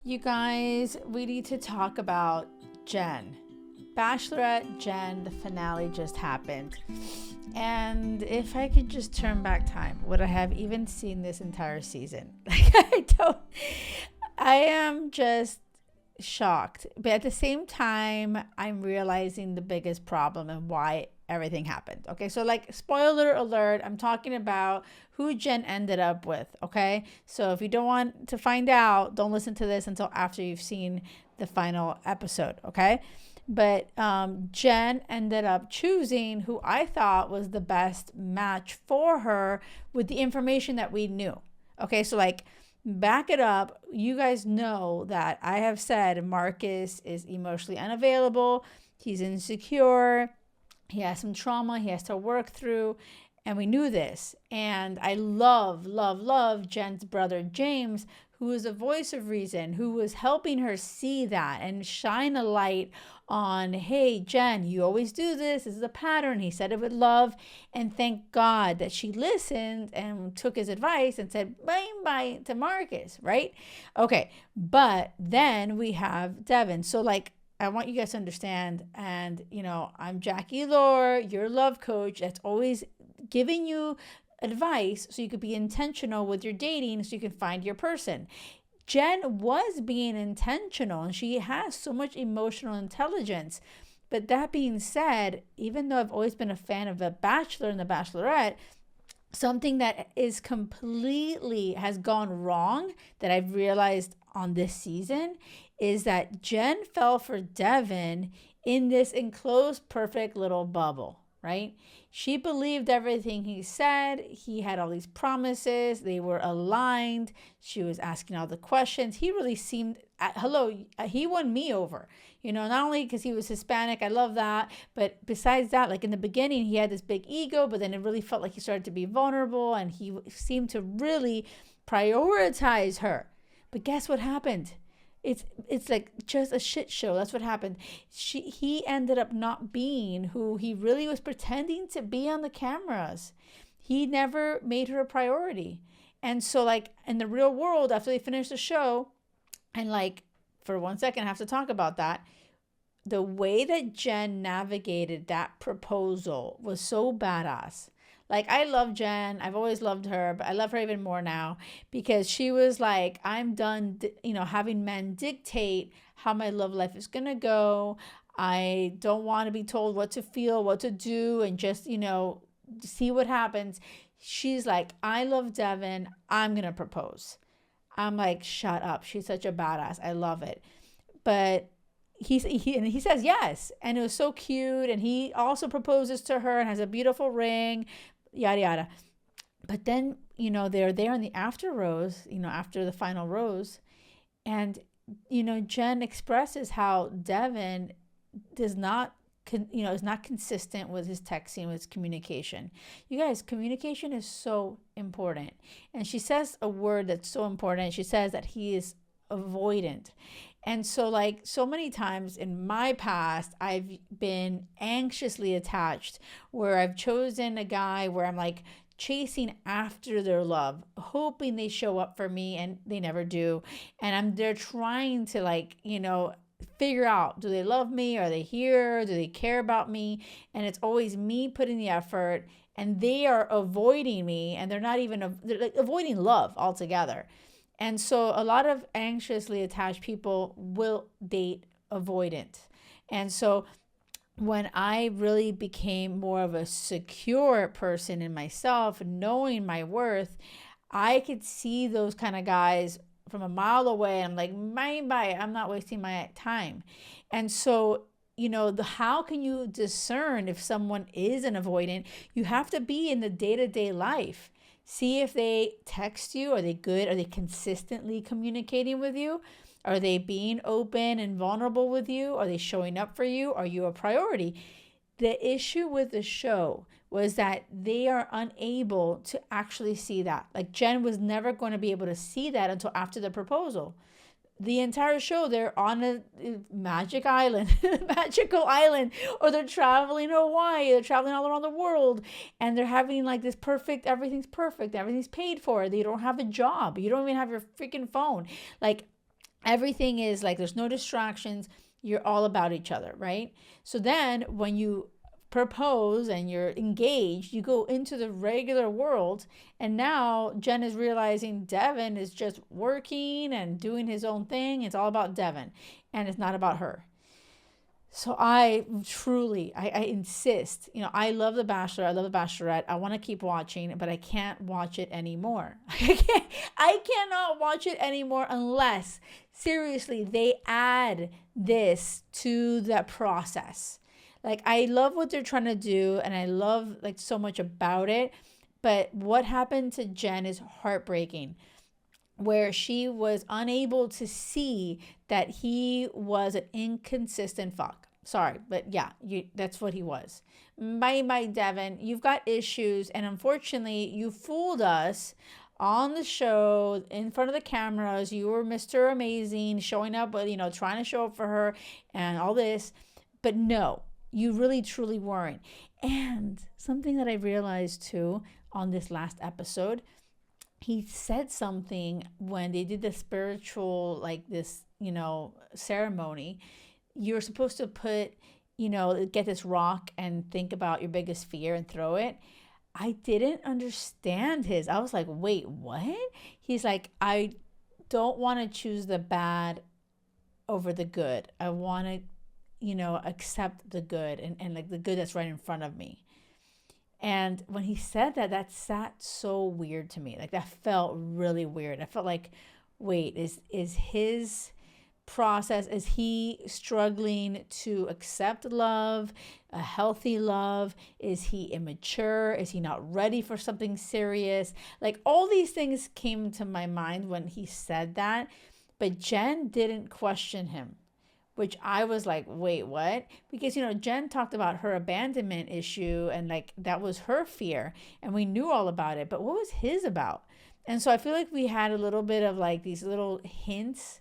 You guys, we need to talk about Jenn. Bachelorette Jenn, the finale just happened. And if I could just turn back time, would I have even seen this entire season? I am just shocked. But at the same time, I'm realizing the biggest problem and why everything happened. Okay, so like spoiler alert, I'm talking about who Jenn ended up with. Okay, so if you don't want to find out, don't listen to this until after you've seen the final episode. Okay, but Jenn ended up choosing who I thought was the best match for her with the information that we knew. Okay, so like back it up. You guys know that I have said Marcus is emotionally unavailable. He's insecure. He has some trauma he has to work through. And we knew this. And I love Jenn's brother, James, who is a voice of reason, who was helping her see that and shine a light on, hey, Jenn, you always do this. This is a pattern. He said it with love. And thank God that she listened and took his advice and said bye to Marcus, right? Okay. But then we have Devin. So like, I want you guys to understand, and I'm Loor, your love coach that's always giving you advice so you could be intentional with your dating so you can find your person. Jenn was being intentional and she has so much emotional intelligence. But that being said, even though I've always been a fan of The Bachelor and The Bachelorette, something that is completely has gone wrong that I've realized on this season is that Jenn fell for Devin in this enclosed, perfect little bubble, right? She believed everything he said. He had all these promises. They were aligned. She was asking all the questions. He really seemed, he won me over. Not only because he was Hispanic, I love that, but besides that, like in the beginning, he had this big ego, but then it really felt like he started to be vulnerable and he seemed to really prioritize her. But guess what happened? It's like just a shit show. That's what happened. He ended up not being who he really was pretending to be on the cameras. He never made her a priority. And so like in the real world, after they finished the show, and like for 1 second, I have to talk about that. The way that Jenn navigated that proposal was so badass. Like, I love Jenn. I've always loved her, but I love her even more now because she was like, I'm done, having men dictate how my love life is going to go. I don't want to be told what to feel, what to do, and just, see what happens. She's like, I love Devin. I'm going to propose. I'm like, shut up. She's such a badass. I love it. But he says yes. And it was so cute. And he also proposes to her and has a beautiful ring. Yada yada. But then they're there in the after rose, after the final rose, and Jenn expresses how Devin does not is not consistent with his texting, with his communication. You guys, communication is so important. And she says a word that's so important. She says that he is avoidant. And so like so many times in my past, I've been anxiously attached where I've chosen a guy where I'm like chasing after their love, hoping they show up for me, and they never do. And they're trying to like, figure out, do they love me? Are they here? Do they care about me? And it's always me putting the effort and they are avoiding me, and they're like avoiding love altogether. And so a lot of anxiously attached people will date avoidant. And so when I really became more of a secure person in myself, knowing my worth, I could see those kind of guys from a mile away. I'm like, bye, I'm not wasting my time. And so, how can you discern if someone is an avoidant? You have to be in the day-to-day life. See if they text you. Are they good? Are they consistently communicating with you? Are they being open and vulnerable with you? Are they showing up for you? Are you a priority? The issue with the show was that they are unable to actually see that. Like Jenn was never going to be able to see that until after the proposal. The entire show, they're on a magical island, or they're traveling to Hawaii, they're traveling all around the world, and they're having like this everything's perfect, everything's paid for. They don't have a job. You don't even have your freaking phone. Like Everything is like, there's no distractions. You're all about each other, right? So then when you propose and you're engaged, you go into the regular world. And now Jenn is realizing Devin is just working and doing his own thing. It's all about Devin and it's not about her. So I truly, I insist, I love The Bachelor. I love The Bachelorette. I want to keep watching, but I can't watch it anymore. I cannot watch it anymore unless, seriously, they add this to that process. Like, I love what they're trying to do and I love like so much about it. But what happened to Jenn is heartbreaking, where she was unable to see that he was an inconsistent fuck. Sorry, but yeah, that's what he was. My Devin, you've got issues, and unfortunately, you fooled us on the show in front of the cameras. You were Mr. Amazing, showing up, trying to show up for her and all this. But no, you really truly weren't. And something that I realized too on this last episode, he said something when they did the spiritual, like this, ceremony. You're supposed to put, get this rock and think about your biggest fear and throw it. I didn't understand his. I was like, wait, what? He's like, I don't want to choose the bad over the good. I want to, accept the good and like the good that's right in front of me. And when he said that, that sat so weird to me. Like, that felt really weird. I felt like, wait, is his process, is he struggling to accept love, a healthy love? Is he immature? Is he not ready for something serious? Like, all these things came to my mind when he said that, but Jenn didn't question him, which I was like, wait, what? Because, Jenn talked about her abandonment issue and like that was her fear and we knew all about it, but what was his about? And so I feel like we had a little bit of like these little hints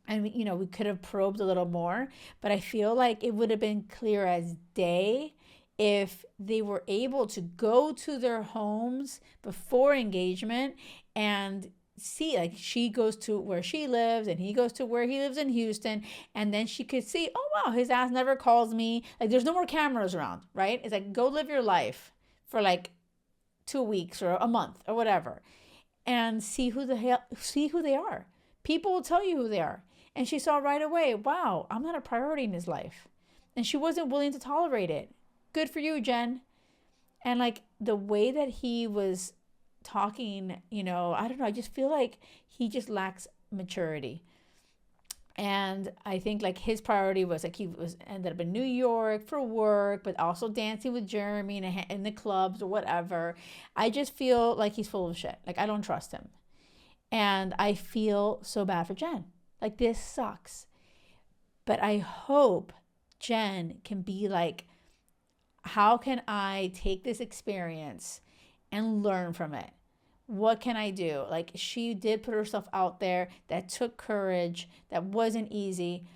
and we could have probed a little more, but I feel like it would have been clear as day if they were able to go to their homes before engagement and see, like, she goes to where she lives and he goes to where he lives in Houston, and then she could see, oh wow, his ass never calls me. Like, there's no more cameras around, right? It's like, go live your life for like 2 weeks or a month or whatever and see who they are. People will tell you who they are. And she saw right away, wow, I'm not a priority in his life. And she wasn't willing to tolerate it. Good for you, Jenn. And like the way that he was talking, I don't know, I just feel like he just lacks maturity. And I think like his priority was like, he was ended up in New York for work, but also dancing with Jeremy in the clubs or whatever. I just feel like he's full of shit. Like, I don't trust him. And I feel so bad for Jenn. Like, this sucks. But I hope Jenn can be like, how can I take this experience and learn from it? What can I do? Like, she did put herself out there. That took courage. That wasn't easy.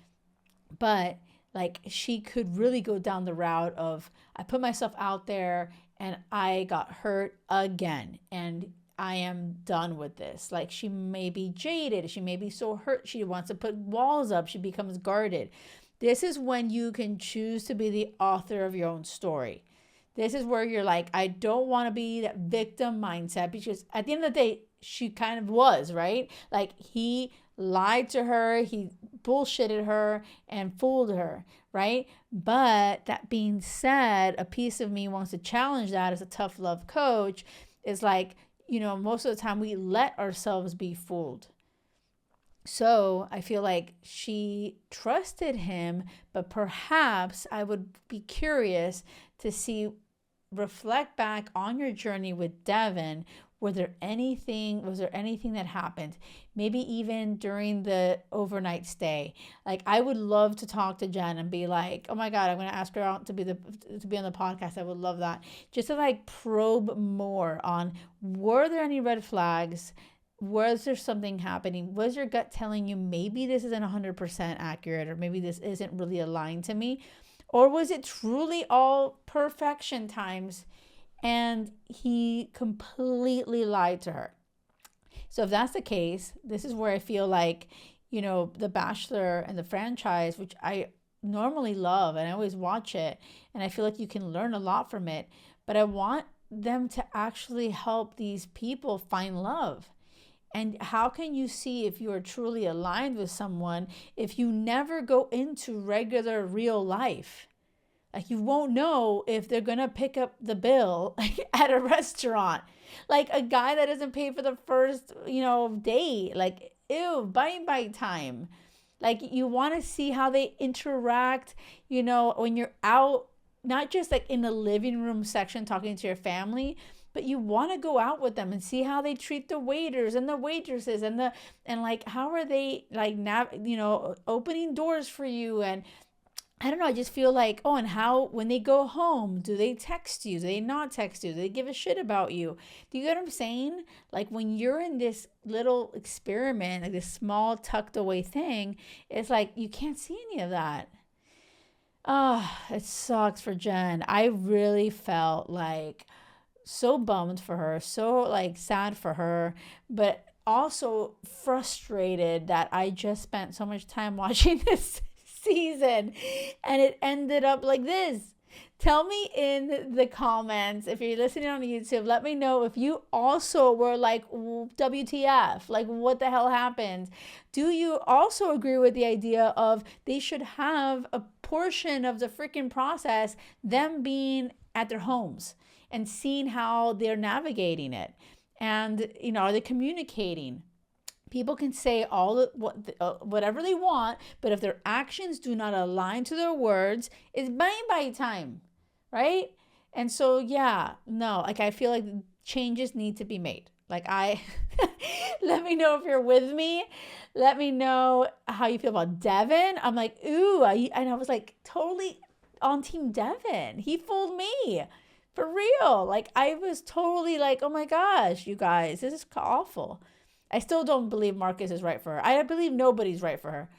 But like, she could really go down the route of, I put myself out there and I got hurt again. And I am done with this. Like, she may be jaded. She may be so hurt. She wants to put walls up. She becomes guarded. This is when you can choose to be the author of your own story. This is where you're like, I don't want to be that victim mindset, because at the end of the day, she kind of was, right? Like, he lied to her, he bullshitted her and fooled her, right? But that being said, a piece of me wants to challenge that as a tough love coach. Is like, most of the time we let ourselves be fooled. So I feel like she trusted him, but perhaps I would be curious to see, reflect back on your journey with Devin. Was there anything that happened? Maybe even during the overnight stay. Like, I would love to talk to Jenn and be like, oh my God, I'm going to ask her out to be on the podcast. I would love that. Just to like probe more on, were there any red flags? Was there something happening? Was your gut telling you maybe this isn't 100% accurate, or maybe this isn't really aligned to me? Or was it truly all perfection times and he completely lied to her? So if that's the case, this is where I feel like, you know, The Bachelor and the franchise, which I normally love and I always watch it, and I feel like you can learn a lot from it, but I want them to actually help these people find love. And how can you see if you are truly aligned with someone if you never go into regular real life? Like, you won't know if they're going to pick up the bill at a restaurant. Like, a guy that doesn't pay for the first, you know, date. Like, ew, bite time. Like, you want to see how they interact, you know, when you're out, not just like in the living room section talking to your family, but you want to go out with them and see how they treat the waiters and the waitresses and like, how are they like, opening doors for you. And I don't know, I just feel like, oh, and how, when they go home, do they text you? Do they not text you? Do they give a shit about you? Do you get what I'm saying? Like, when you're in this little experiment, like this small tucked away thing, it's like, you can't see any of that. Oh, it sucks for Jenn. I really felt like so bummed for her, so like sad for her, but also frustrated that I just spent so much time watching this season and it ended up like this. Tell me in the comments, if you're listening on YouTube, let me know if you also were like, WTF, like, what the hell happened? Do you also agree with the idea of they should have a portion of the freaking process, them being at their homes and seeing how they're navigating it? And, you know, are they communicating? People can say whatever they want, but if their actions do not align to their words, it's bye time, right? And so, yeah, no, like, I feel like changes need to be made. Like, let me know if you're with me. Let me know how you feel about Devin. I'm like, ooh, and I was like totally on team Devin. He fooled me. For real. Like, I was totally like, oh my gosh, you guys, this is awful. I still don't believe Marcus is right for her. I believe nobody's right for her.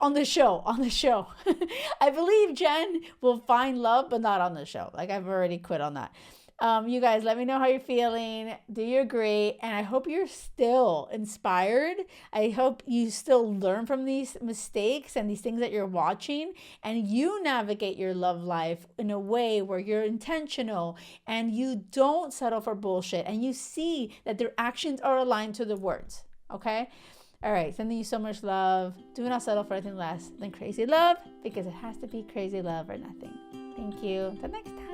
On the show. I believe Jenn will find love, but not on the show. Like, I've already quit on that. You guys, let me know how you're feeling. Do you agree? And I hope you're still inspired. I hope you still learn from these mistakes and these things that you're watching, and you navigate your love life in a way where you're intentional and you don't settle for bullshit, and you see that their actions are aligned to the words. Okay? All right. Sending you so much love. Do not settle for anything less than crazy love, because it has to be crazy love or nothing. Thank you. Until next time.